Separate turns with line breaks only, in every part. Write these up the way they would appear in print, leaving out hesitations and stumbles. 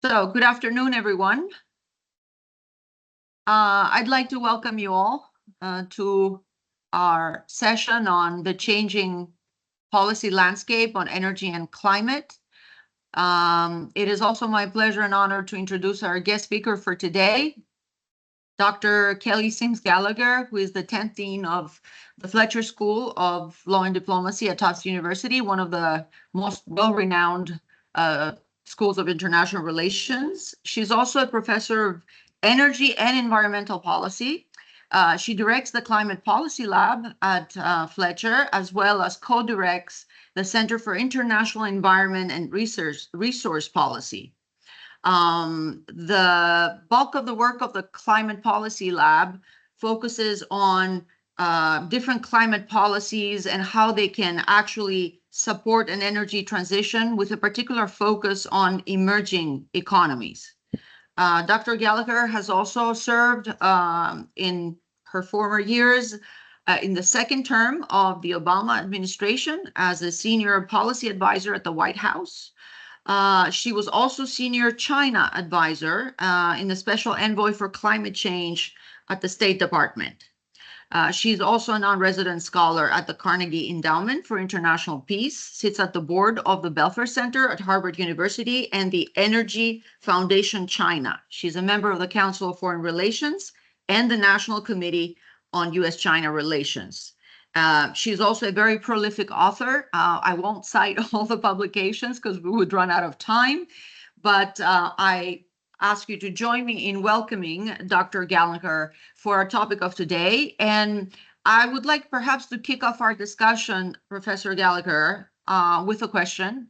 So, good afternoon, everyone. I'd like to welcome you all to our session on the changing policy landscape on energy and climate. It is also my pleasure and honor to introduce our guest speaker for today, Dr. Kelly Sims Gallagher, who is the 10th Dean of the Fletcher School of Law and Diplomacy at Tufts University, one of the most well-renowned schools of international relations. She's also a professor of energy and environmental policy. She directs the Climate Policy Lab at Fletcher, as well as co-directs the Center for International Environment and Resource Policy. The bulk of the work of the Climate Policy Lab focuses on different climate policies and how they can actually support an energy transition with a particular focus on emerging economies. Dr. Gallagher has also served in her former years in the second term of the Obama administration as a senior policy advisor at the White House. She was also senior China advisor in the special envoy for climate change at the State Department. She's also a non-resident scholar at the Carnegie Endowment for International Peace, sits at the board of the Belfer Center at Harvard University and the Energy Foundation China. She's a member of the Council of Foreign Relations and the National Committee on U.S.-China Relations. She's also a very prolific author. I won't cite all the publications because we would run out of time, but I ask you to join me in welcoming Dr. Gallagher for our topic of today. And I would like perhaps to kick off our discussion, Professor Gallagher, with a question.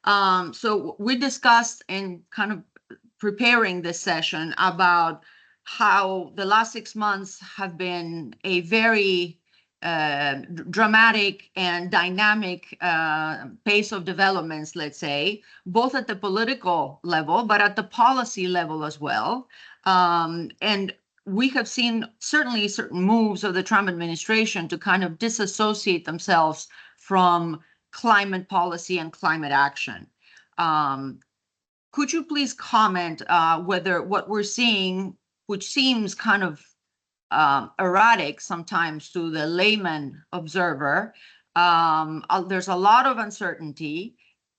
So we discussed in kind of preparing this session about how the last 6 months have been a very dramatic and dynamic pace of developments, let's say, both at the political level, but at the policy level as well. And we have seen certainly certain moves of the Trump administration to kind of disassociate themselves from climate policy and climate action. Could you please comment whether what we're seeing, which seems kind of erratic sometimes to the layman observer, there's a lot of uncertainty.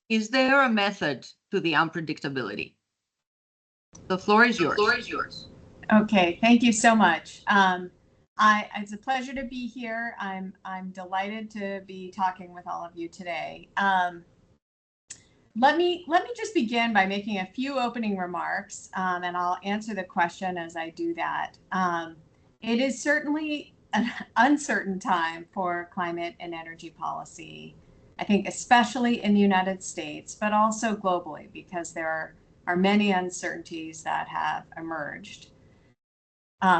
Is there a method to the unpredictability? The floor is yours.
Okay, thank you so much. It's a pleasure to be here. I'm delighted to be talking with all of you today. Let me just begin by making a few opening remarks, and I'll answer the question as I do that. It is certainly an uncertain time for climate and energy policy, I think especially in the United States, but also globally, because there are many uncertainties that have emerged.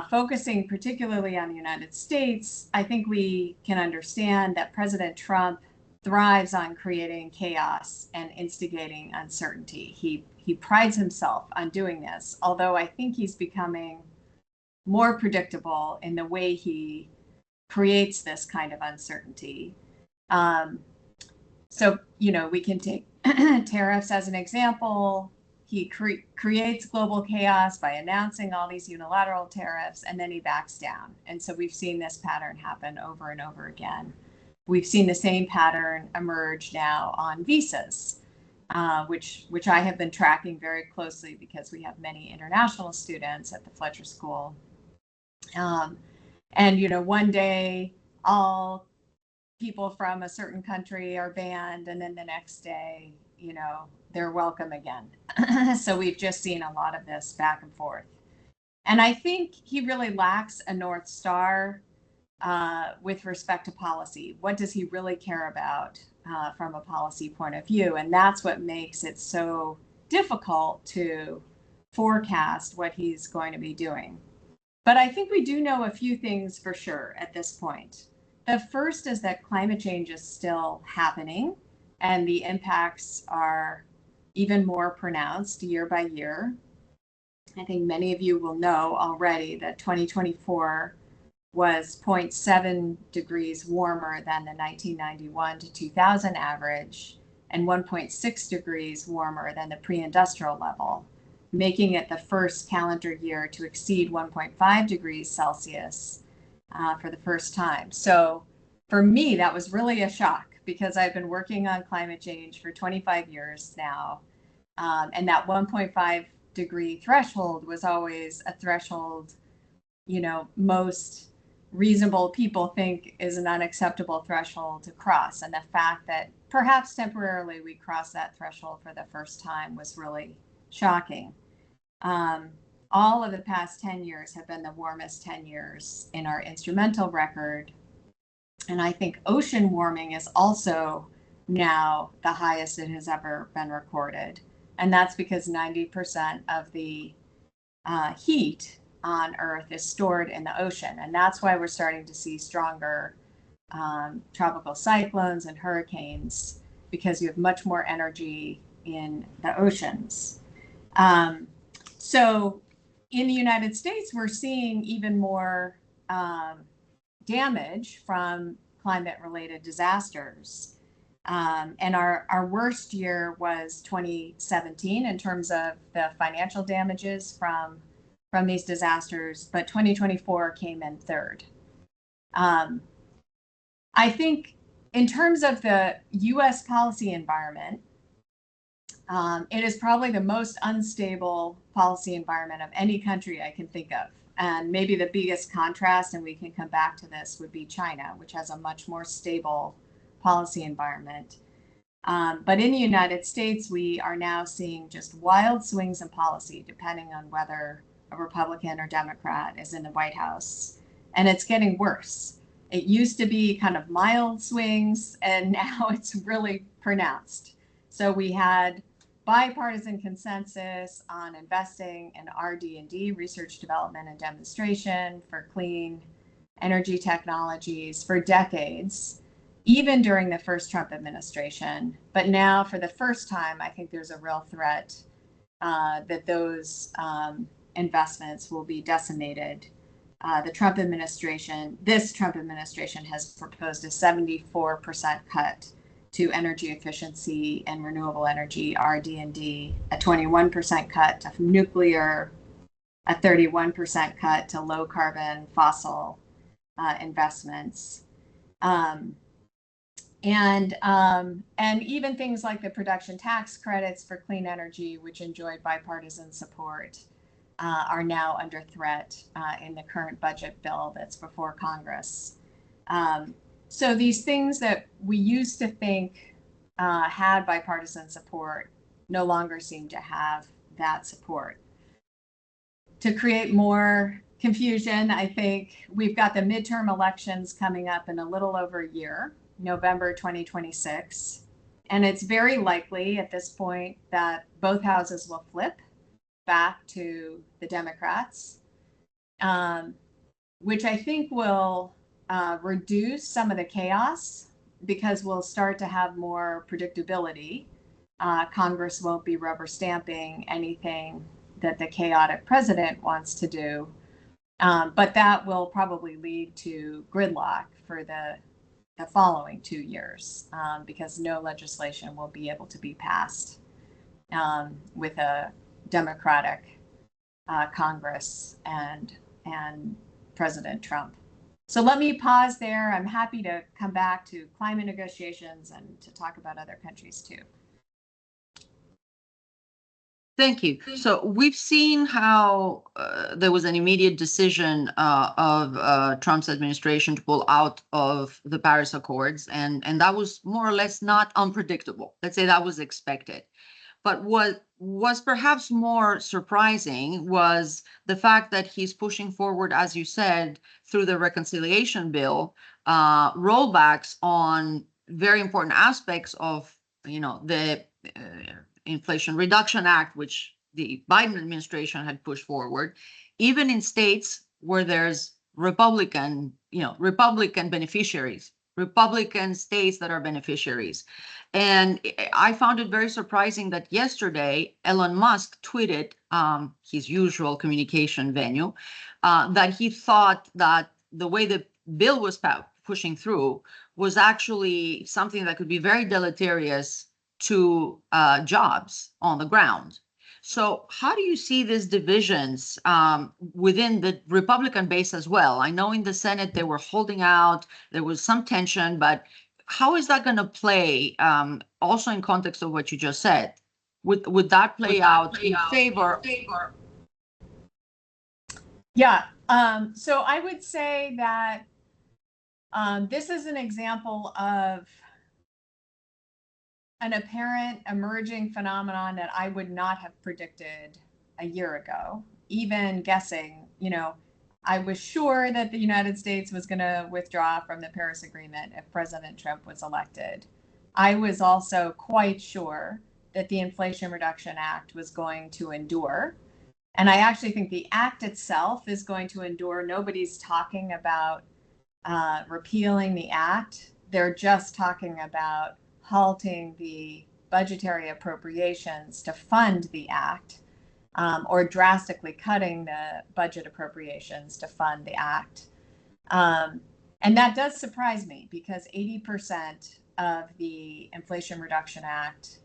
Focusing particularly on the United States, I think we can understand that President Trump thrives on creating chaos and instigating uncertainty. He prides himself on doing this, although I think he's becoming more predictable in the way he creates this kind of uncertainty. So, we can take tariffs as an example. He creates global chaos by announcing all these unilateral tariffs, and then he backs down. And so we've seen this pattern happen over and over again. We've seen the same pattern emerge now on visas, which I have been tracking very closely because we have many international students at the Fletcher School. And one day all people from a certain country are banned, and then the next day, they're welcome again. So we've just seen a lot of this back and forth. And I think he really lacks a North Star with respect to policy. What does he really care about from a policy point of view? And that's what makes it so difficult to forecast what he's going to be doing. But I think we do know a few things for sure at this point. The first is that climate change is still happening, and the impacts are even more pronounced year by year. I think many of you will know already that 2024 was 0.7 degrees warmer than the 1991 to 2000 average, and 1.6 degrees warmer than the pre-industrial level. making it the first calendar year to exceed 1.5 degrees Celsius for the first time. So for me, that was really a shock because I've been working on climate change for 25 years now. And that 1.5 degree threshold was always a threshold, you know, most reasonable people think is an unacceptable threshold to cross. And the fact that perhaps temporarily we crossed that threshold for the first time was really shocking. All of the past 10 years have been the warmest 10 years in our instrumental record. And I think ocean warming is also now the highest it has ever been recorded. And that's because 90% of the heat on Earth is stored in the ocean. And that's why we're starting to see stronger tropical cyclones and hurricanes, because you have much more energy in the oceans. So in the United States, we're seeing even more damage from climate-related disasters. And our worst year was 2017 in terms of the financial damages from these disasters, but 2024 came in third. I think in terms of the US policy environment, it is probably the most unstable policy environment of any country I can think of. And maybe the biggest contrast, and we can come back to this, would be China, which has a much more stable policy environment. But in the United States, we are now seeing just wild swings in policy, depending on whether a Republican or Democrat is in the White House. And it's getting worse. It used to be kind of mild swings, and now it's really pronounced. So we had bipartisan consensus on investing in RD&D, research, development, and demonstration for clean energy technologies for decades, even during the first Trump administration. But now, for the first time, I think there's a real threat that those investments will be decimated. This Trump administration has proposed a 74% cut to energy efficiency and renewable energy, RD&D, a 21% cut to nuclear, a 31% cut to low carbon fossil investments. And even things like the production tax credits for clean energy, which enjoyed bipartisan support, are now under threat in the current budget bill that's before Congress. So these things that we used to think had bipartisan support no longer seem to have that support. To create more confusion, I think we've got the midterm elections coming up in a little over a year, November 2026. And it's very likely at this point that both houses will flip back to the Democrats, which I think will reduce some of the chaos because we'll start to have more predictability. Congress won't be rubber stamping anything that the chaotic president wants to do. But that will probably lead to gridlock for the following 2 years because no legislation will be able to be passed with a Democratic Congress and President Trump. So let me pause there. I'm happy to come back to climate negotiations and to talk about other countries too.
Thank you. So we've seen how there was an immediate decision of Trump's administration to pull out of the Paris Accords, and that was more or less not unpredictable. Let's say that was expected. But what was perhaps more surprising was the fact that he's pushing forward, as you said, through the reconciliation bill, rollbacks on very important aspects of, the Inflation Reduction Act, which the Biden administration had pushed forward, even in states where there's Republican beneficiaries, Republican states that are beneficiaries. And I found it very surprising that yesterday, Elon Musk tweeted, his usual communication venue, that he thought that the way the bill was pushing through was actually something that could be very deleterious to jobs on the ground. So how do you see these divisions within the Republican base as well? I know in the Senate they were holding out, there was some tension, but how is that going to play also in context of what you just said? Would that play out in favor?
Yeah. So I would say that this is an example of an apparent emerging phenomenon that I would not have predicted a year ago, even guessing, I was sure that the United States was going to withdraw from the Paris Agreement if President Trump was elected. I was also quite sure that the Inflation Reduction Act was going to endure. And I actually think the act itself is going to endure. Nobody's talking about repealing the act. They're just talking about halting the budgetary appropriations to fund the act, or drastically cutting the budget appropriations to fund the act. And that does surprise me because 80% of the Inflation Reduction Act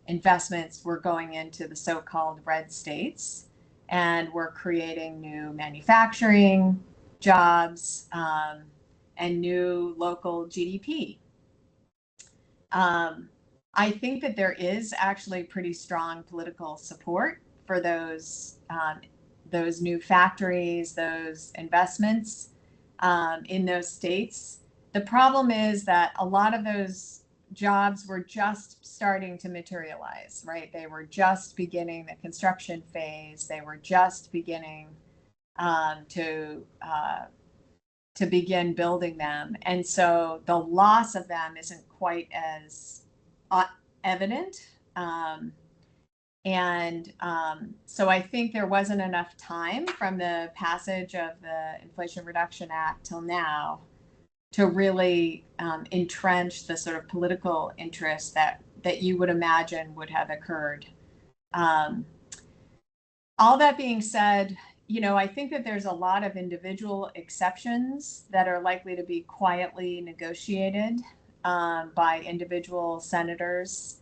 investments were going into the so-called red states, and we're creating new manufacturing jobs and new local GDP. I think that there is actually pretty strong political support for those new factories, those investments in those states. The problem is that a lot of those jobs were just starting to materialize, right? They were just beginning the construction phase. They were just beginning to begin building them. And so the loss of them isn't quite as evident. So I think there wasn't enough time from the passage of the Inflation Reduction Act till now to really entrench the sort of political interest that you would imagine would have occurred. All that being said, I think that there's a lot of individual exceptions that are likely to be quietly negotiated by individual senators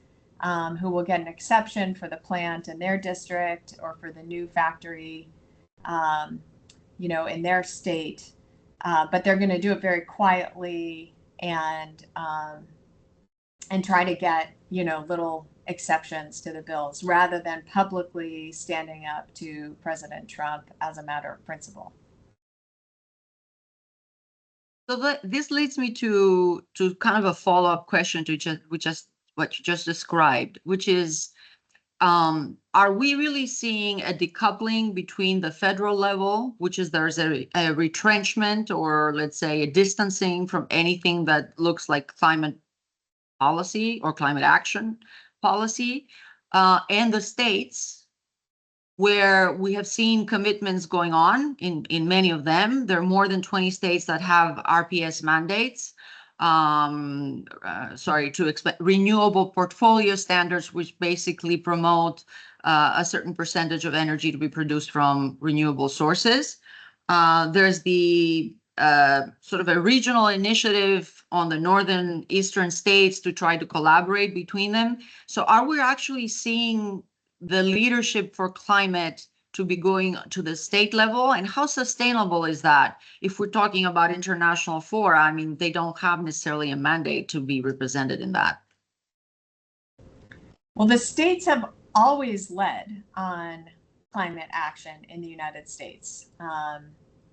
who will get an exception for the plant in their district or for the new factory, in their state. But they're going to do it very quietly and try to get, little exceptions to the bills rather than publicly standing up to President Trump as a matter of principle.
So this leads me to kind of a follow-up question to just what you just described, which is, are we really seeing a decoupling between the federal level, which is there's a retrenchment or let's say a distancing from anything that looks like climate policy or climate action policy, and the states, where we have seen commitments going on in many of them? There are more than 20 states that have RPS mandates. To expect renewable portfolio standards, which basically promote a certain percentage of energy to be produced from renewable sources. There's the sort of a regional initiative on the northern eastern states to try to collaborate between them. So are we actually seeing the leadership for climate to be going to the state level? And how sustainable is that? If we're talking about international fora, I mean, they don't have necessarily a mandate to be represented in that.
Well, the states have always led on climate action in the United States.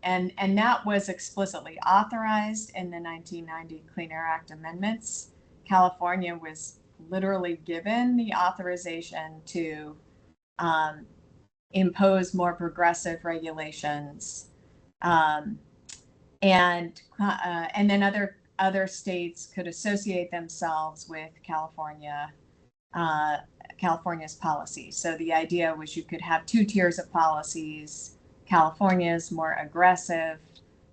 And that was explicitly authorized in the 1990 Clean Air Act amendments. California was literally given the authorization to impose more progressive regulations, and then other states could associate themselves with California's policy. So the idea was you could have two tiers of policies: California's more aggressive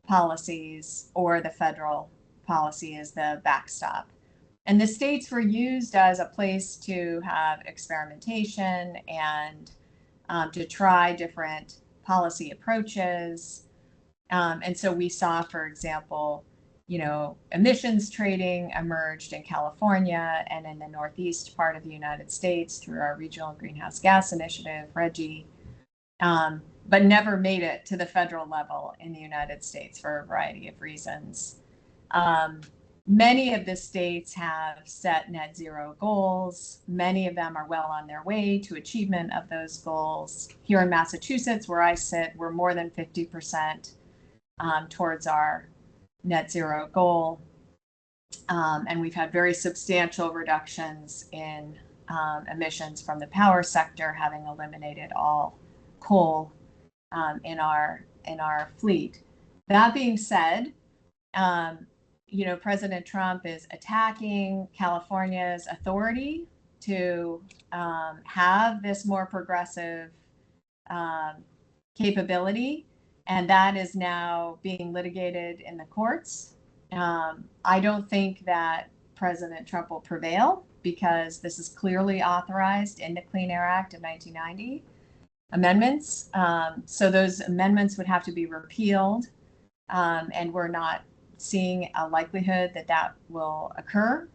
policies, or the federal policy as the backstop. And the states were used as a place to have experimentation and to try different policy approaches. And so we saw, for example, emissions trading emerged in California and in the northeast part of the United States through our regional greenhouse gas initiative, RGGI, but never made it to the federal level in the United States for a variety of reasons. Many of the states have set net zero goals. Many of them are well on their way to achievement of those goals. Here in Massachusetts, where I sit, we're more than 50% towards our net zero goal. And we've had very substantial reductions in emissions from the power sector, having eliminated all coal in our fleet. That being said, President Trump is attacking California's authority to have this more progressive capability, and that is now being litigated in the courts. I don't think that President Trump will prevail because this is clearly authorized in the Clean Air Act of 1990 amendments. So those amendments would have to be repealed, and we're not seeing a likelihood that that will occur.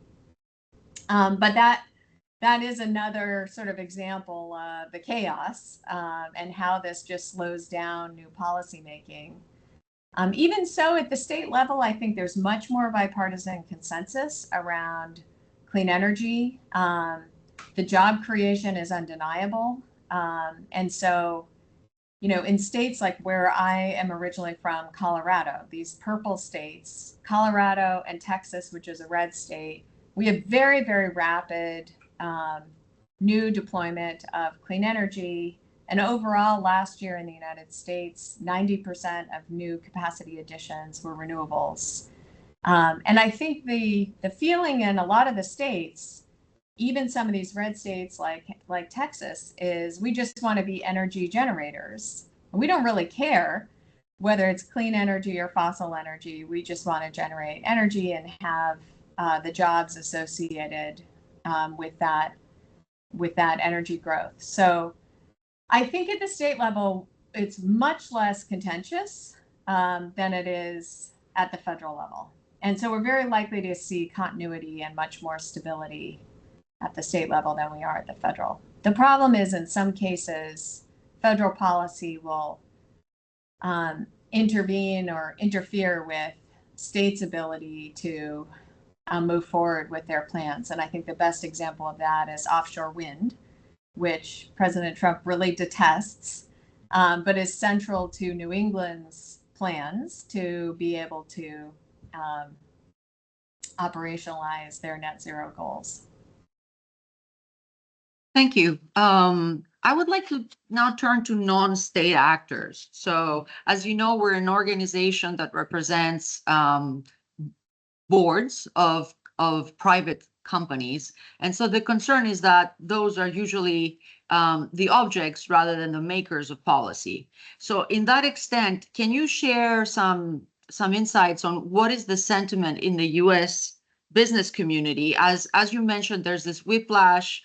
But that is another sort of example of the chaos and how this just slows down new policymaking. Even so, at the state level, I think there's much more bipartisan consensus around clean energy. The job creation is undeniable. And so, in states like where I am originally from, Colorado, these purple states, Colorado and Texas, which is a red state, we have very, very rapid new deployment of clean energy. And overall, last year in the United States, 90% of new capacity additions were renewables. And I think the feeling in a lot of the states, even some of these red states like Texas, is we just want to be energy generators. We don't really care whether it's clean energy or fossil energy. We just want to generate energy and have the jobs associated with that energy growth. So I think at the state level, it's much less contentious than it is at the federal level. And so we're very likely to see continuity and much more stability at the state level than we are at the federal. The problem is, in some cases, federal policy will intervene or interfere with states' ability to move forward with their plans. And I think the best example of that is offshore wind, which President Trump really detests, but is central to New England's plans to be able to operationalize their net zero goals.
Thank you. I would like to now turn to non-state actors. So as you know, we're an organization that represents boards of private companies. And so the concern is that those are usually the objects rather than the makers of policy. So in that extent, can you share some insights on what is the sentiment in the US business community? As you mentioned, there's this whiplash.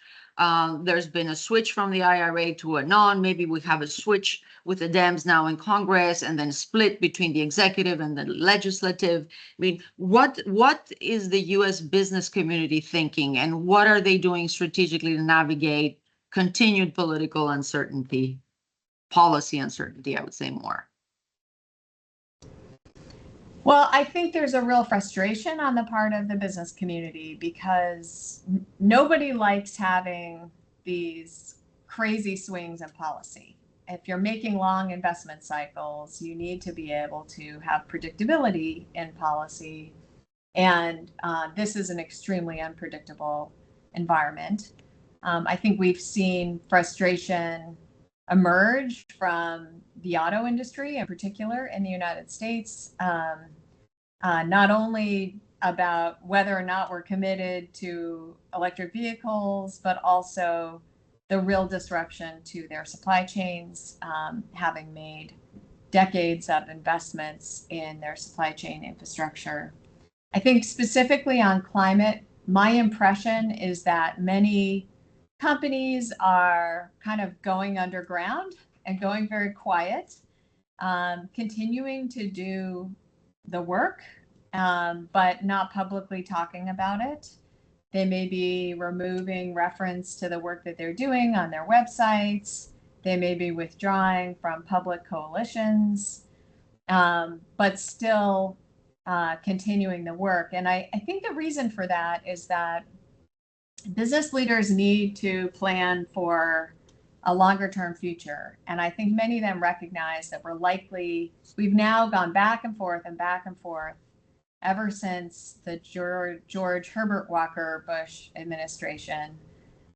There's been a switch from the IRA to a non. Maybe we have a switch with the Dems now in Congress, and then split between the executive and the legislative. I mean, what is the U.S. business community thinking, and what are they doing strategically to navigate continued political uncertainty, policy uncertainty, I would say more?
Well, I think there's a real frustration on the part of the business community because nobody likes having these crazy swings in policy. If you're making long investment cycles, you need to be able to have predictability in policy. And this is an extremely unpredictable environment. I think we've seen frustration emerge from the auto industry in particular in the United States, not only about whether or not we're committed to electric vehicles, but also the real disruption to their supply chains, having made decades of investments in their supply chain infrastructure. I think specifically on climate, my impression is that many companies are kind of going underground and going very quiet, continuing to do the work but not publicly talking about it. They may be removing reference to the work that they're doing on their websites. They may be withdrawing from public coalitions, but still continuing the work. And I think the reason for that is that business leaders need to plan for a longer term future. And I think many of them recognize that we've now gone back and forth ever since the George Herbert Walker Bush administration.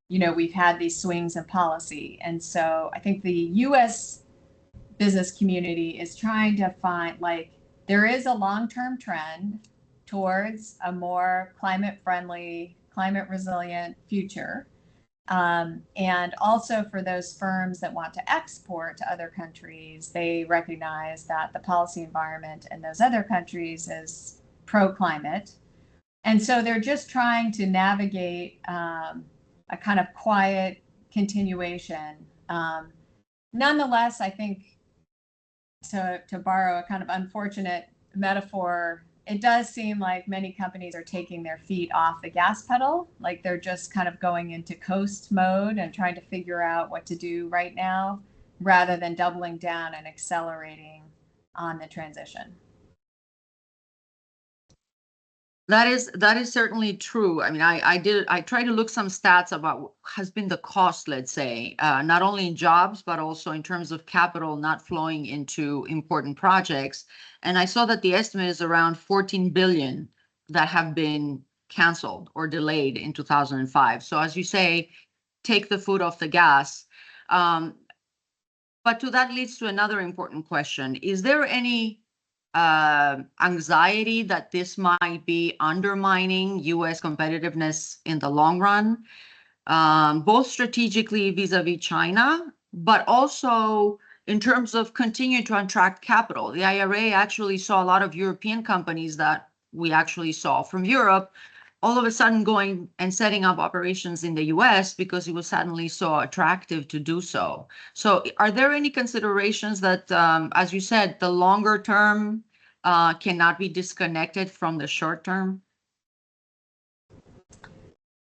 We've had these swings in policy. And so I think the US business community is trying to find, there is a long-term trend towards a more climate-friendly, climate-resilient future. And also for those firms that want to export to other countries, they recognize that the policy environment in those other countries is pro-climate. And so they're just trying to navigate a kind of quiet continuation. Nonetheless, I think, to borrow a kind of unfortunate metaphor, it does seem like many companies are taking their feet off the gas pedal, like they're just kind of going into coast mode and trying to figure out what to do right now, rather than doubling down and accelerating on the transition.
That is certainly true. I mean, I tried to look some stats about what has been the cost, let's say, not only in jobs, but also in terms of capital not flowing into important projects. And I saw that the estimate is around 14 billion that have been canceled or delayed in 2005. So as you say, take the foot off the gas. But that leads to another important question. Is there any anxiety that this might be undermining U.S. competitiveness in the long run, both strategically vis-a-vis China, but also in terms of continuing to attract capital? The IRA actually saw a lot of European companies that we actually saw from Europe all of a sudden going and setting up operations in the US because it was suddenly so attractive to do so. So are there any considerations that, as you said, the longer term cannot be disconnected from the short term?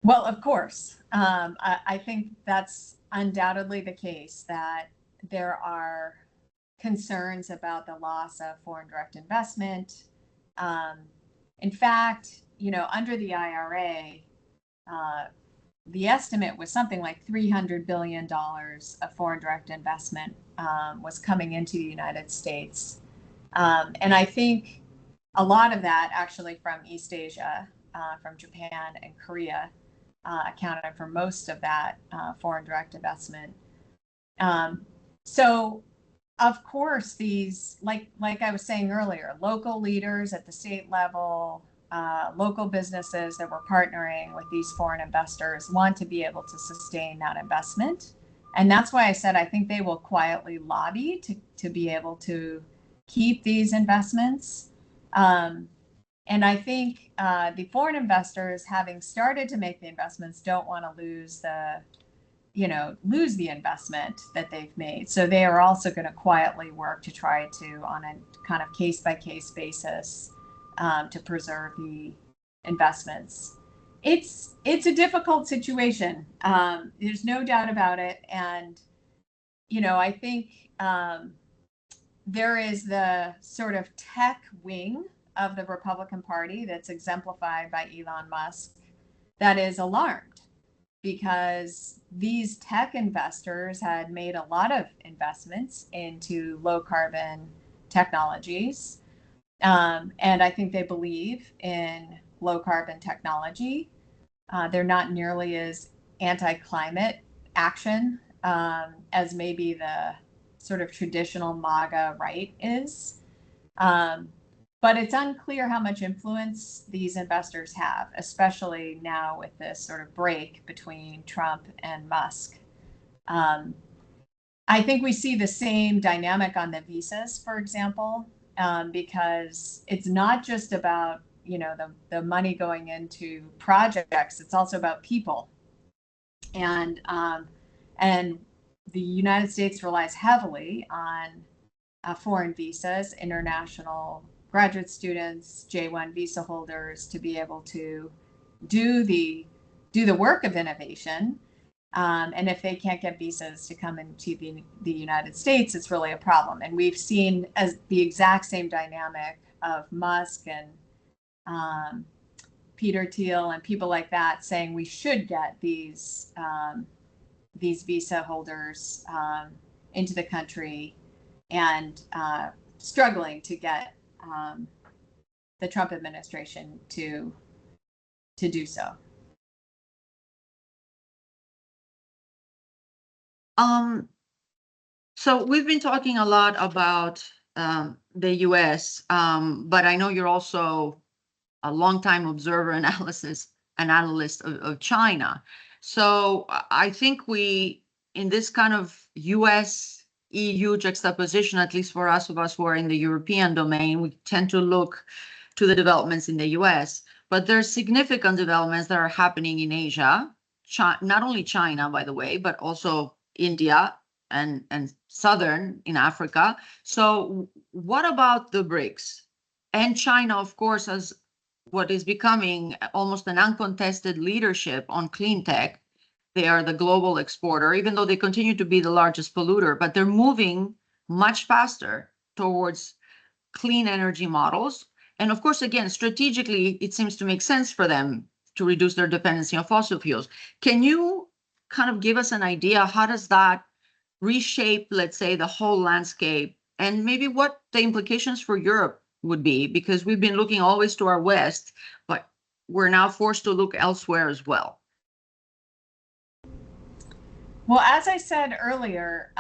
Well, of course. I think that's undoubtedly the case, that there are concerns about the loss of foreign direct investment. In fact, under the IRA, the estimate was something like $300 billion of foreign direct investment was coming into the United States. And I think a lot of that actually from East Asia, from Japan and Korea, accounted for most of that foreign direct investment. So of course, these, like I was saying earlier, local leaders at the state level, local businesses that were partnering with these foreign investors want to be able to sustain that investment. And that's why I said I think they will quietly lobby to be able to keep these investments. And I think the foreign investors, having started to make the investments, don't want to lose the investment that they've made. So they are also going to quietly work to try to, on a kind of case-by-case basis, to preserve the investments. It's a difficult situation. There's no doubt about it. And, I think there is the sort of tech wing of the Republican Party that's exemplified by Elon Musk that is alarmed, because these tech investors had made a lot of investments into low carbon technologies. And I think they believe in low carbon technology. They're not nearly as anti-climate action as maybe the sort of traditional MAGA right is. But it's unclear how much influence these investors have, especially now with this sort of break between Trump and Musk. I think we see the same dynamic on the visas, for example, because it's not just about the money going into projects; it's also about people. And the United States relies heavily on foreign visas, international graduate students, J1 visa holders to be able to do the work of innovation. And if they can't get visas to come into the United States, it's really a problem. And we've seen as the exact same dynamic of Musk and Peter Thiel and people like that saying we should get these visa holders into the country, and struggling to get the Trump administration to do so.
So we've been talking a lot about the US, but I know you're also a longtime observer, analyst of China. So I think we, in this kind of US EU juxtaposition, at least for us who are in the European domain, we tend to look to the developments in the US, but there's significant developments that are happening in Asia, not only China, by the way, but also India and Southern in Africa. So what about the BRICS? And China, of course, as what is becoming almost an uncontested leadership on clean tech. They are the global exporter, even though they continue to be the largest polluter, but they're moving much faster towards clean energy models. And of course, again, strategically, it seems to make sense for them to reduce their dependency on fossil fuels. Can you kind of give us an idea, how does that reshape, let's say, the whole landscape, and maybe what the implications for Europe would be? Because we've been looking always to our West, but we're now forced to look elsewhere as well.
Well, as I said earlier,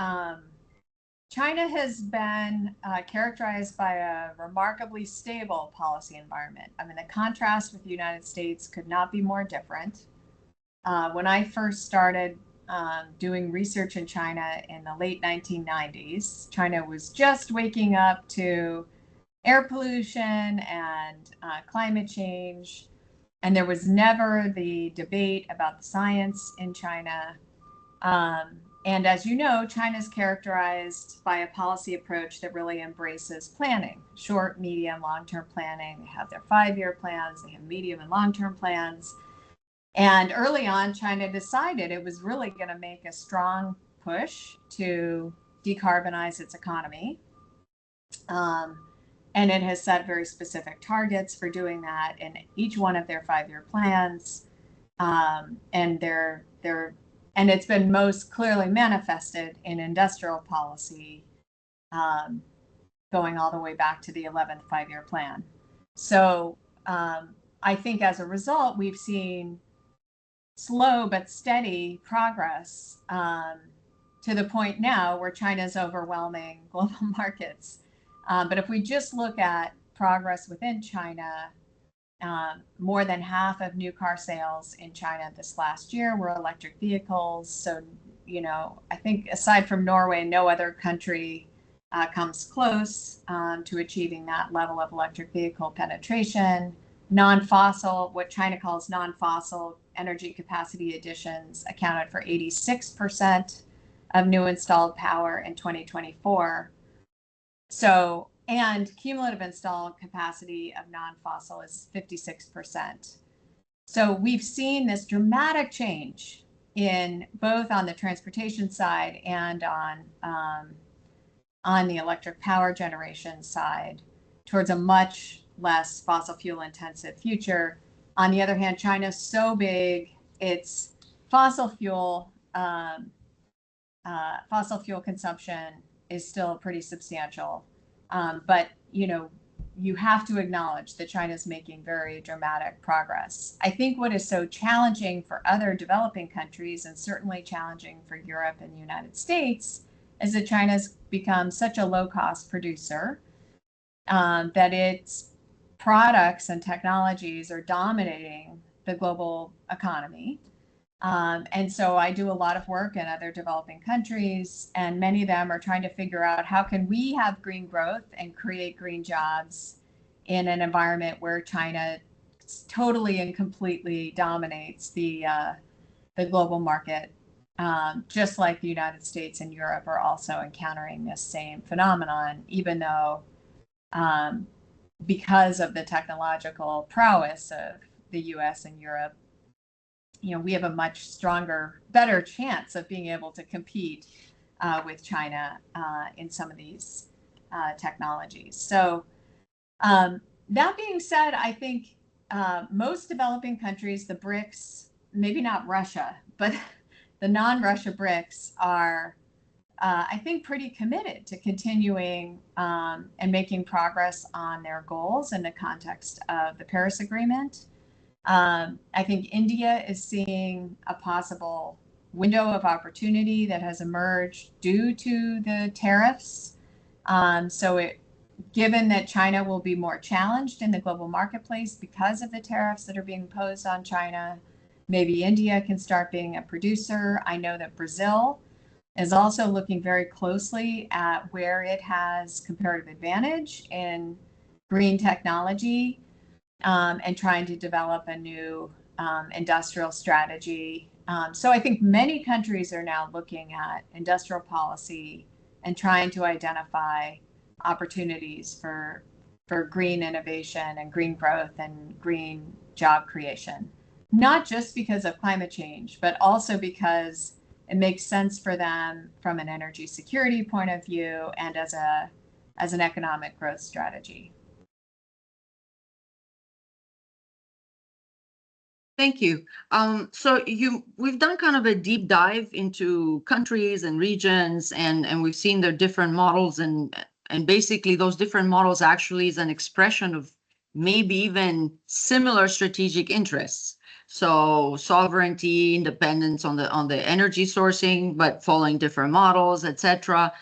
China has been characterized by a remarkably stable policy environment. I mean, the contrast with the United States could not be more different. When I first started doing research in China in the late 1990s, China was just waking up to air pollution and climate change. And there was never the debate about the science in China. And as you know, China is characterized by a policy approach that really embraces planning, short, medium, long-term planning. They have their 5-year plans, they have medium and long-term plans. And early on, China decided it was really going to make a strong push to decarbonize its economy. And it has set very specific targets for doing that in each one of their 5-year plans. And it's been most clearly manifested in industrial policy, going all the way back to the 11th 5-year plan. So I think as a result, we've seen slow but steady progress to the point now where China's overwhelming global markets. But if we just look at progress within China, more than half of new car sales in China this last year were electric vehicles. So, you know, I think aside from Norway, no other country comes close to achieving that level of electric vehicle penetration. Non-fossil, what China calls non-fossil energy capacity additions, accounted for 86% of new installed power in 2024. So, and cumulative installed capacity of non-fossil is 56%. So we've seen this dramatic change in both on the transportation side and on the electric power generation side towards a much less fossil fuel intensive future. On the other hand, China's so big, its fossil fuel consumption is still pretty substantial. But, you know, you have to acknowledge that China's making very dramatic progress. I think what is so challenging for other developing countries, and certainly challenging for Europe and the United States, is that China's become such a low-cost producer that its products and technologies are dominating the global economy. And so I do a lot of work in other developing countries, and many of them are trying to figure out how can we have green growth and create green jobs in an environment where China totally and completely dominates the global market, just like the United States and Europe are also encountering this same phenomenon, even though because of the technological prowess of the US and Europe, we have a much stronger, better chance of being able to compete with China in some of these technologies. So that being said, I think most developing countries, the BRICS, maybe not Russia, but the non-Russia BRICS are, I think, pretty committed to continuing and making progress on their goals in the context of the Paris Agreement. I think India is seeing a possible window of opportunity that has emerged due to the tariffs. Given that China will be more challenged in the global marketplace because of the tariffs that are being imposed on China, maybe India can start being a producer. I know that Brazil is also looking very closely at where it has comparative advantage in green technology and trying to develop a new industrial strategy. So I think many countries are now looking at industrial policy and trying to identify opportunities for green innovation and green growth and green job creation, not just because of climate change, but also because it makes sense for them from an energy security point of view and as an economic growth strategy.
Thank you. We've done kind of a deep dive into countries and regions, and we've seen their different models, and basically those different models actually is an expression of maybe even similar strategic interests. So sovereignty, independence on the energy sourcing, but following different models, etc.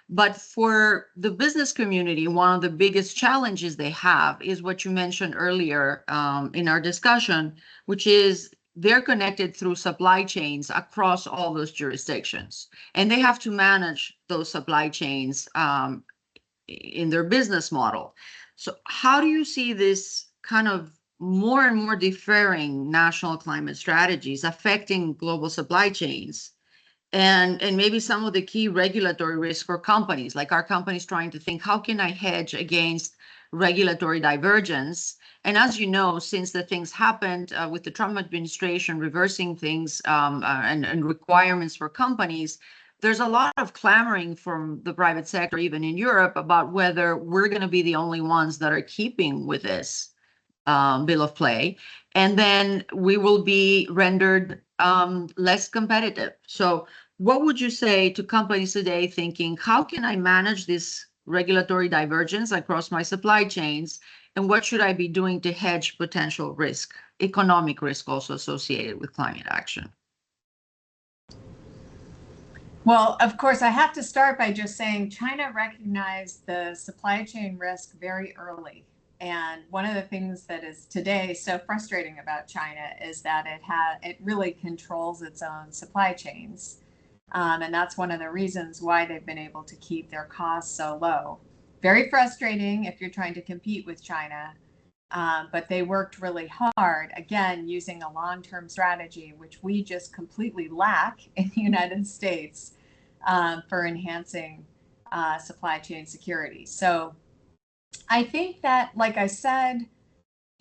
But for the business community, one of the biggest challenges they have is what you mentioned earlier in our discussion, which is they're connected through supply chains across all those jurisdictions. And they have to manage those supply chains in their business model. So how do you see this kind of more and more differing national climate strategies affecting global supply chains? And maybe some of the key regulatory risks for companies, like our companies trying to think, how can I hedge against regulatory divergence? And as you know, since the things happened with the Trump administration reversing things and requirements for companies, there's a lot of clamoring from the private sector, even in Europe, about whether we're going to be the only ones that are keeping with this bill of play. And then we will be rendered less competitive. So what would you say to companies today thinking, how can I manage this regulatory divergence across my supply chains? And what should I be doing to hedge potential risk, economic risk also associated with climate action?
Well, of course, I have to start by just saying China recognized the supply chain risk very early. And one of the things that is today so frustrating about China is that it really controls its own supply chains. And that's one of the reasons why they've been able to keep their costs so low. Very frustrating if you're trying to compete with China. But they worked really hard, again, using a long-term strategy, which we just completely lack in the United States for enhancing supply chain security. So I think that, like I said,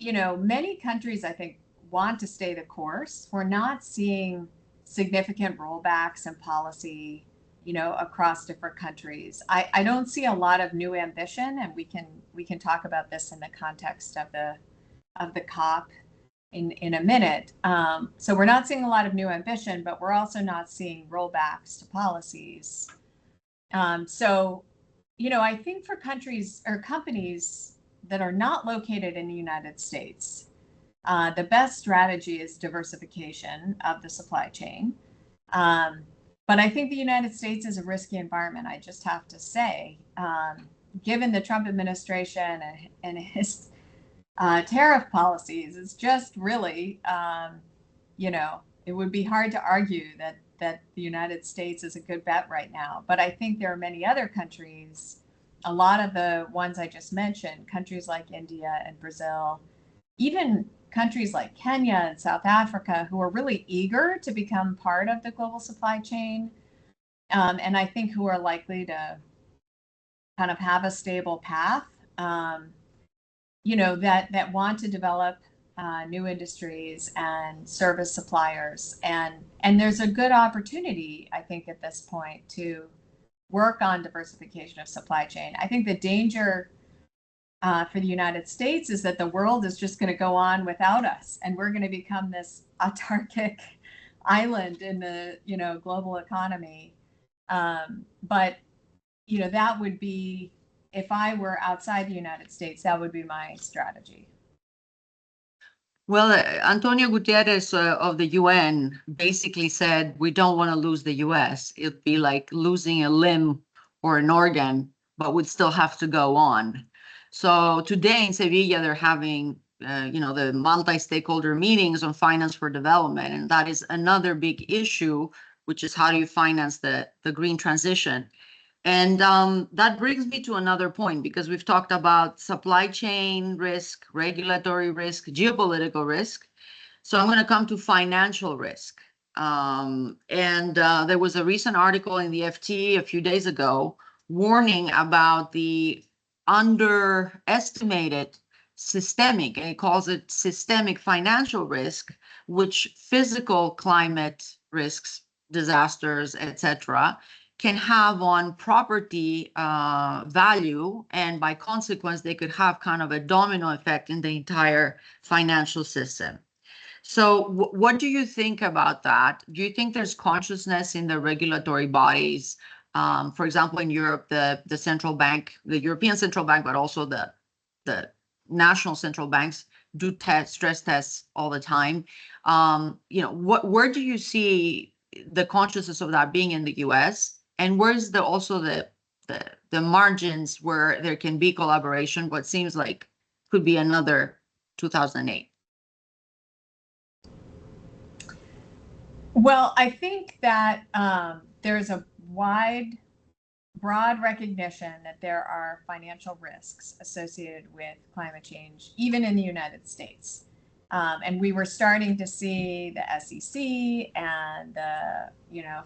many countries, I think, want to stay the course. We're not seeing significant rollbacks in policy, across different countries. I don't see a lot of new ambition, and we can talk about this in the context of the COP in a minute. So we're not seeing a lot of new ambition, but we're also not seeing rollbacks to policies. I think for countries or companies that are not located in the United States, the best strategy is diversification of the supply chain. But I think the United States is a risky environment, I just have to say, given the Trump administration and his tariff policies. It's just really, it would be hard to argue that the United States is a good bet right now. But I think there are many other countries, a lot of the ones I just mentioned, countries like India and Brazil, even countries like Kenya and South Africa, who are really eager to become part of the global supply chain. And I think who are likely to kind of have a stable path. that want to develop new industries and service suppliers, and there's a good opportunity, I think, at this point to work on diversification of supply chain. I think the danger for the United States is that the world is just going to go on without us, and we're going to become this autarkic island in the global economy. But that would be, if I were outside the United States, that would be my strategy.
Well, Antonio Guterres of the UN basically said we don't want to lose the US. It'd be like losing a limb or an organ, but we'd still have to go on. So today in Sevilla, they're having, the multi-stakeholder meetings on finance for development. And that is another big issue, which is how do you finance the green transition? And that brings me to another point, because we've talked about supply chain risk, regulatory risk, geopolitical risk. So I'm going to come to financial risk. There was a recent article in the FT a few days ago warning about the underestimated systemic, and it calls it systemic financial risk, which physical climate risks, disasters, etc., can have on property value, and by consequence, they could have kind of a domino effect in the entire financial system. So what do you think about that? Do you think there's consciousness in the regulatory bodies? For example, in Europe, the central bank, the European Central Bank, but also the national central banks do stress tests all the time. Where do you see the consciousness of that being in the US? And where's also the margins where there can be collaboration, what seems like could be another 2008?
Well, I think that there's a broad recognition that there are financial risks associated with climate change, even in the United States. And we were starting to see the SEC and the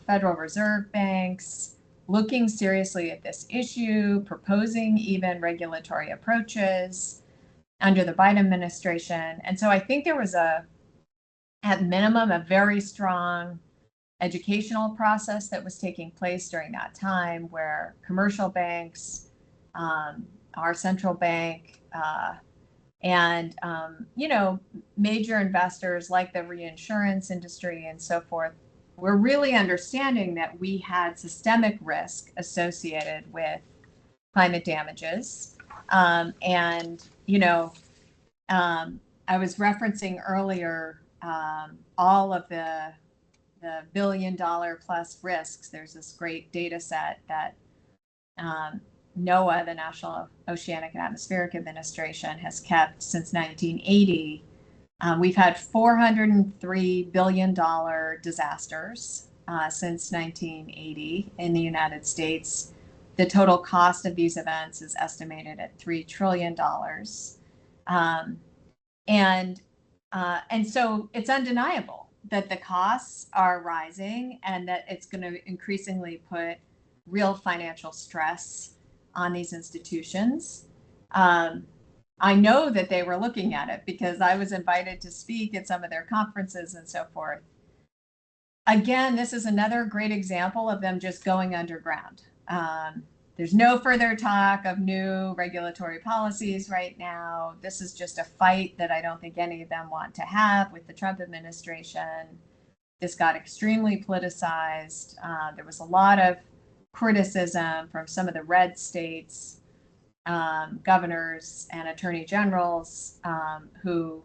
Federal Reserve banks looking seriously at this issue, proposing even regulatory approaches under the Biden administration. And so I think there was at minimum, a very strong educational process that was taking place during that time, where commercial banks, our central bank, and major investors like the reinsurance industry and so forth were really understanding that we had systemic risk associated with climate damages. I was referencing earlier all of the $1 billion plus risks. There's this great data set that NOAA, the National Oceanic and Atmospheric Administration, has kept since 1980. We've had $403 billion disasters since 1980 in the United States. The total cost of these events is estimated at $3 trillion. And so it's undeniable that the costs are rising and that it's going to increasingly put real financial stress on these institutions. I know that they were looking at it because I was invited to speak at some of their conferences and so forth. Again, this is another great example of them just going underground. There's no further talk of new regulatory policies right now. This is just a fight that I don't think any of them want to have with the Trump administration. This got extremely politicized. There was a lot of criticism from some of the red states, governors and attorney generals who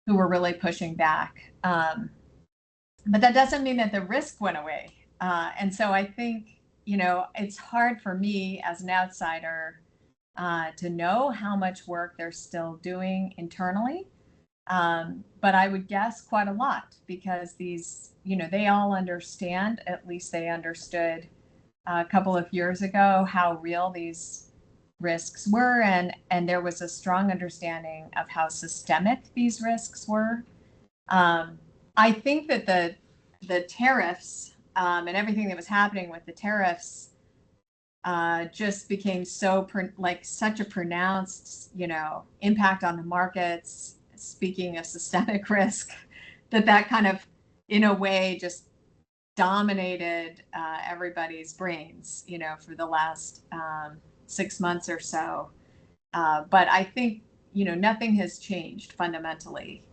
were really pushing back. But that doesn't mean that the risk went away. And so I think, it's hard for me as an outsider to know how much work they're still doing internally. But I would guess quite a lot, because these, they all understand, at least they understood a couple of years ago, how real these risks were. And there was a strong understanding of how systemic these risks were. I think that the tariffs and everything that was happening with the tariffs just became so like such a pronounced, impact on the markets, speaking of systemic risk, that kind of, in a way, just dominated everybody's brains, for the last 6 months or so. But I think, nothing has changed fundamentally.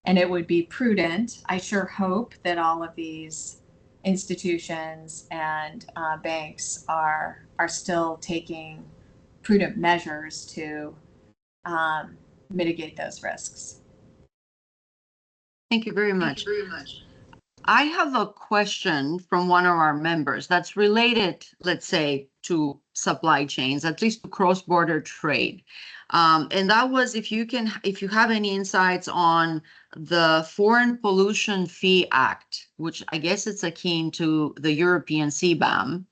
And it would be prudent. I sure hope that all of these institutions and banks are still taking prudent measures to mitigate those risks.
Thank you very much. I have a question from one of our members that's related, let's say, to supply chains, at least to cross-border trade. And that was if you have any insights on the Foreign Pollution Fee Act, which I guess it's akin to the European CBAM,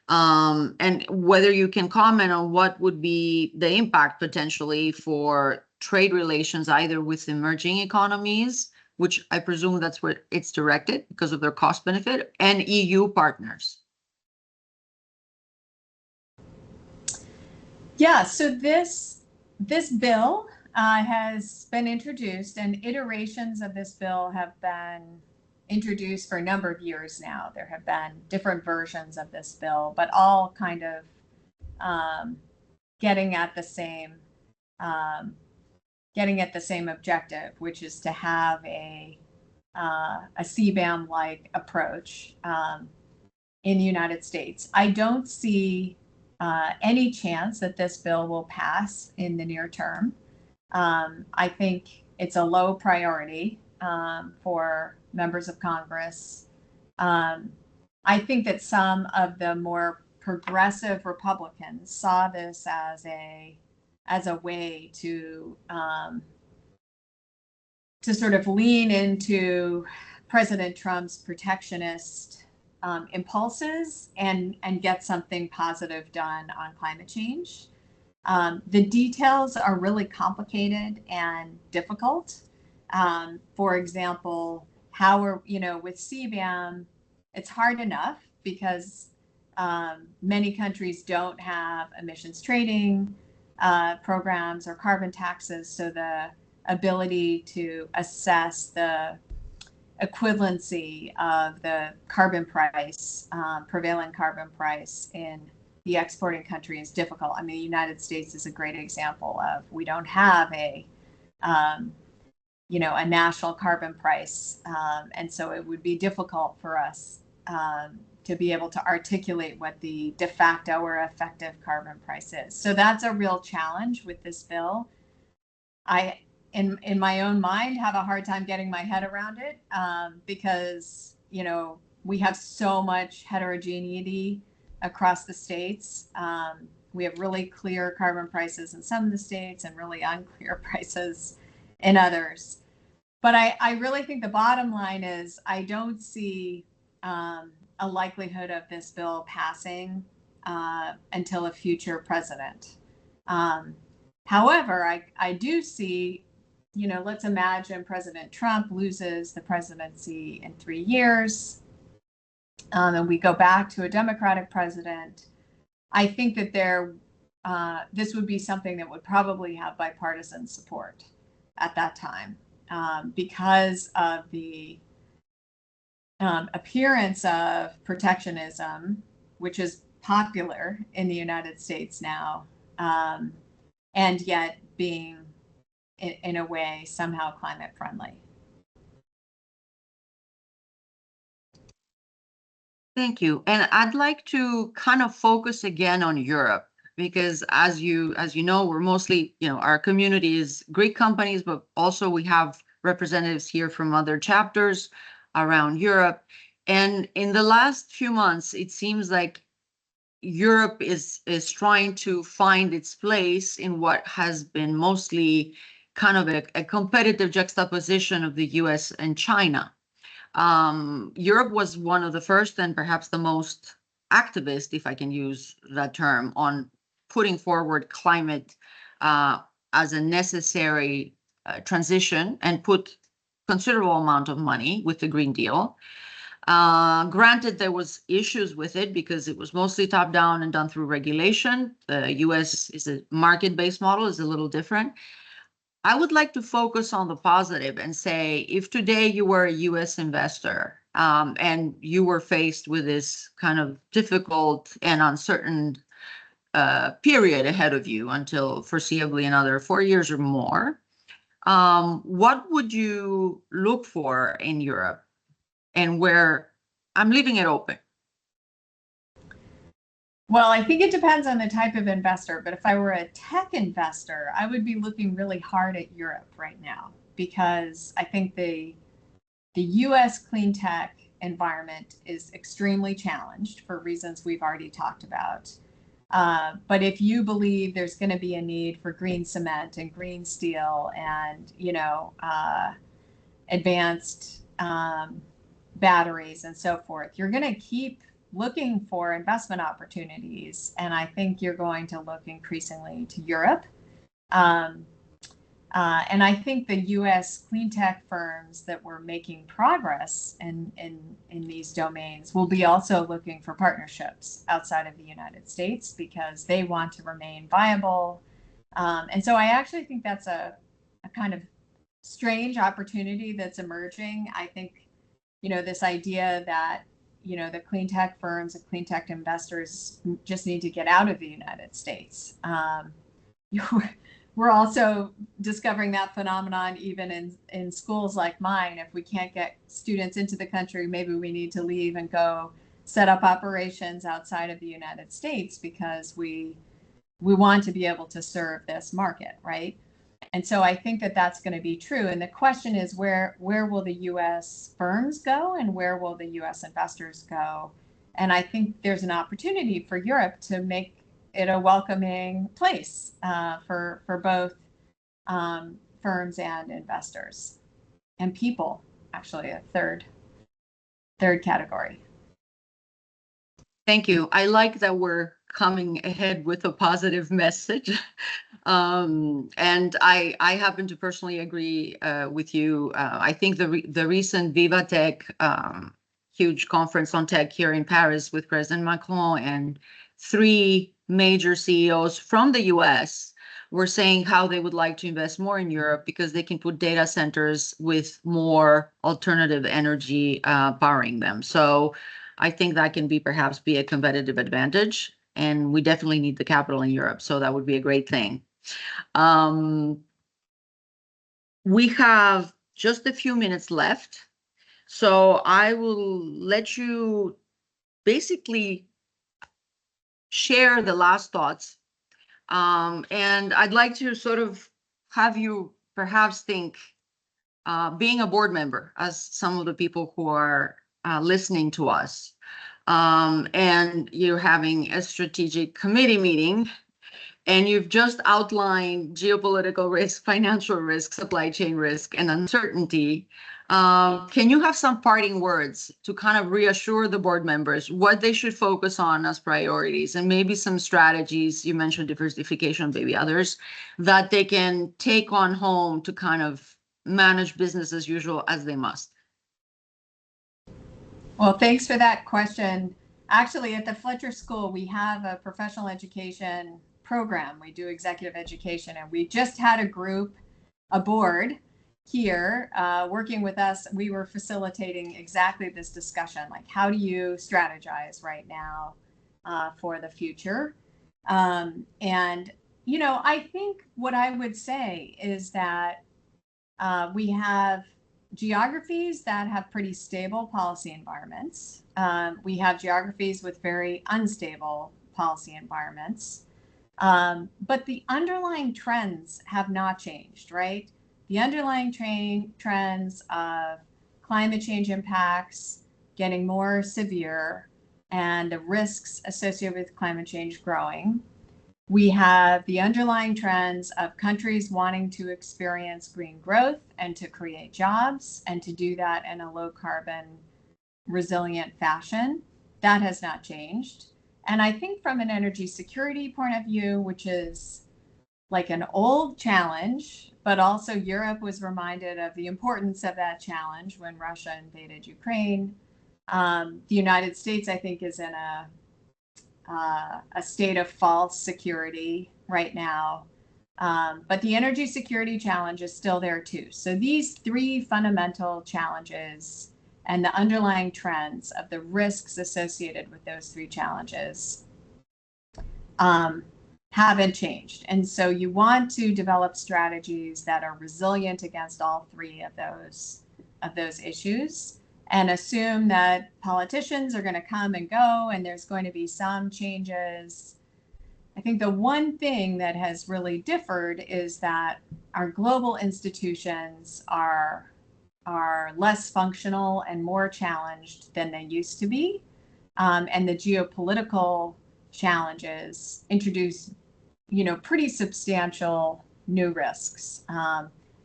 and whether you can comment on what would be the impact potentially for trade relations, either with emerging economies, which I presume that's where it's directed because of their cost benefit, and EU partners.
Yeah, so this bill has been introduced, and iterations of this bill have been introduced for a number of years now. There have been different versions of this bill, but all kind of getting at the same objective, which is to have a CBAM-like approach in the United States. I don't see any chance that this bill will pass in the near term. I think it's a low priority for members of Congress. I think that some of the more progressive Republicans saw this as a way to sort of lean into President Trump's protectionist impulses and get something positive done on climate change. The details are really complicated and difficult. For example, with CBAM, it's hard enough because many countries don't have emissions trading programs or carbon taxes, so the ability to assess the equivalency of the carbon price, prevailing carbon price in the exporting country is difficult. I mean, the United States is a great example of, we don't have a national carbon price, and so it would be difficult for us to be able to articulate what the de facto or effective carbon price is. So that's a real challenge with this bill. I, in my own mind, have a hard time getting my head around it because, we have so much heterogeneity across the states. We have really clear carbon prices in some of the states and really unclear prices in others. But I really think the bottom line is I don't see a likelihood of this bill passing until a future president. However, I do see, let's imagine President Trump loses the presidency in 3 years, and we go back to a Democratic president. I think that this would be something that would probably have bipartisan support at that time because of the appearance of protectionism, which is popular in the United States now, and yet being, in a way, somehow climate friendly.
Thank you. And I'd like to kind of focus again on Europe, because as you know, we're mostly, our community is Greek companies, but also we have representatives here from other chapters around Europe. And in the last few months, it seems like Europe is trying to find its place in what has been mostly kind of a competitive juxtaposition of the US and China. Europe was one of the first and perhaps the most activist, if I can use that term, on putting forward climate as a necessary transition and put considerable amount of money with the Green Deal. Granted, there was issues with it because it was mostly top down and done through regulation. The US is a market-based model, is a little different. I would like to focus on the positive and say, if today you were a US investor and you were faced with this kind of difficult and uncertain period ahead of you until foreseeably another 4 years or more, what would you look for in Europe? And where I'm leaving it open.
Well, I think it depends on the type of investor, but if I were a tech investor, I would be looking really hard at Europe right now because I think the US clean tech environment is extremely challenged for reasons we've already talked about. But if you believe there's going to be a need for green cement and green steel and, advanced batteries and so forth, you're going to keep looking for investment opportunities. And I think you're going to look increasingly to Europe. And I think the US clean tech firms that were making progress in these domains will be also looking for partnerships outside of the United States because they want to remain viable. And so I actually think that's a kind of strange opportunity that's emerging. I think, this idea that, the clean tech firms and clean tech investors just need to get out of the United States. We're also discovering that phenomenon even in schools like mine. If we can't get students into the country, maybe we need to leave and go set up operations outside of the United States because we want to be able to serve this market, right? And so I think that that's going to be true. And the question is, where will the U.S. firms go and where will the U.S. investors go? And I think there's an opportunity for Europe to make it a welcoming place for both firms and investors and people, actually a third category.
Thank you. I like that we're coming ahead with a positive message. And I happen to personally agree with you. I think the recent Viva Tech huge conference on tech here in Paris with President Macron and 3 major CEOs from the US were saying how they would like to invest more in Europe because they can put data centers with more alternative energy powering them. So I think that can perhaps be a competitive advantage, and we definitely need the capital in Europe. So that would be a great thing. We have just a few minutes left. So I will let you basically share the last thoughts. And I'd like to sort of have you perhaps think, being a board member, as some of the people who are listening to us, and you're having a strategic committee meeting, and you've just outlined geopolitical risk, financial risk, supply chain risk, and uncertainty. Can you have some parting words to kind of reassure the board members what they should focus on as priorities and maybe some strategies, you mentioned diversification, maybe others, that they can take on home to kind of manage business as usual as they must?
Well, thanks for that question. Actually, at the Fletcher School, we have a professional education program. We do executive education, and we just had a board here working with us. We were facilitating exactly this discussion, like how do you strategize right now for the future? And, I think what I would say is that we have geographies that have pretty stable policy environments. We have geographies with very unstable policy environments. But the underlying trends have not changed, right? The underlying trends of climate change impacts getting more severe and the risks associated with climate change growing. We have the underlying trends of countries wanting to experience green growth and to create jobs and to do that in a low carbon resilient fashion. That has not changed. And I think from an energy security point of view, which is like an old challenge, but also Europe was reminded of the importance of that challenge when Russia invaded Ukraine. The United States, I think, is in a state of false security right now. But the energy security challenge is still there too. So these three fundamental challenges and the underlying trends of the risks associated with those three challenges haven't changed. And so you want to develop strategies that are resilient against all three of those issues, and assume that politicians are going to come and go and there's going to be some changes. I think the one thing that has really differed is that our global institutions are less functional and more challenged than they used to be. And the geopolitical challenges introduce, pretty substantial new risks.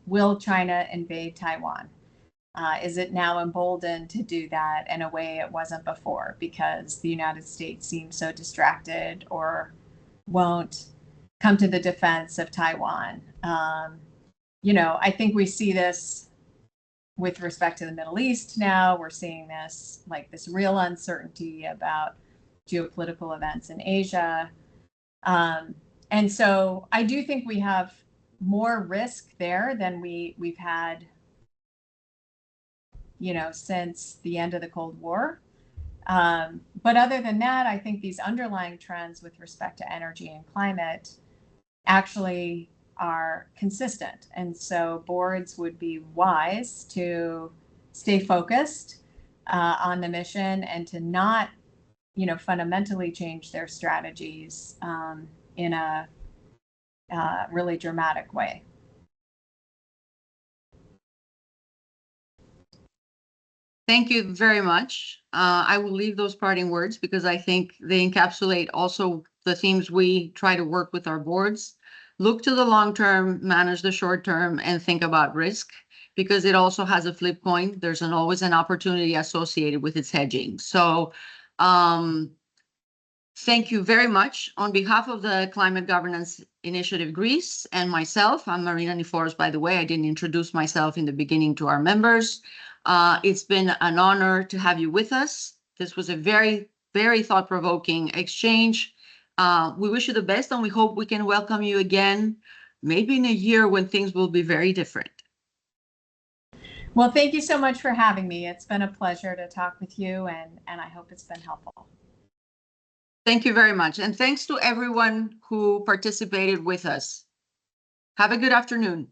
Will China invade Taiwan? Is it now emboldened to do that in a way it wasn't before because the United States seems so distracted or won't come to the defense of Taiwan? I think we see this with respect to the Middle East now. We're seeing this, like this real uncertainty about geopolitical events in Asia. And so I do think we have more risk there than we've had, since the end of the Cold War. But other than that, I think these underlying trends with respect to energy and climate actually are consistent. And so boards would be wise to stay focused on the mission and to not, fundamentally change their strategies in a really dramatic way.
Thank you very much. I will leave those parting words because I think they encapsulate also the themes we try to work with our boards. Look to the long term, manage the short term, and think about risk, because it also has a flip coin. There's always an opportunity associated with its hedging. So thank you very much. On behalf of the Climate Governance Initiative Greece and myself, I'm Marina Niforos, by the way. I didn't introduce myself in the beginning to our members. It's been an honor to have you with us. This was a very, very thought-provoking exchange. We wish you the best, and we hope we can welcome you again, maybe in a year when things will be very different.
Well, thank you so much for having me. It's been a pleasure to talk with you, and I hope it's been helpful.
Thank you very much. And thanks to everyone who participated with us. Have a good afternoon.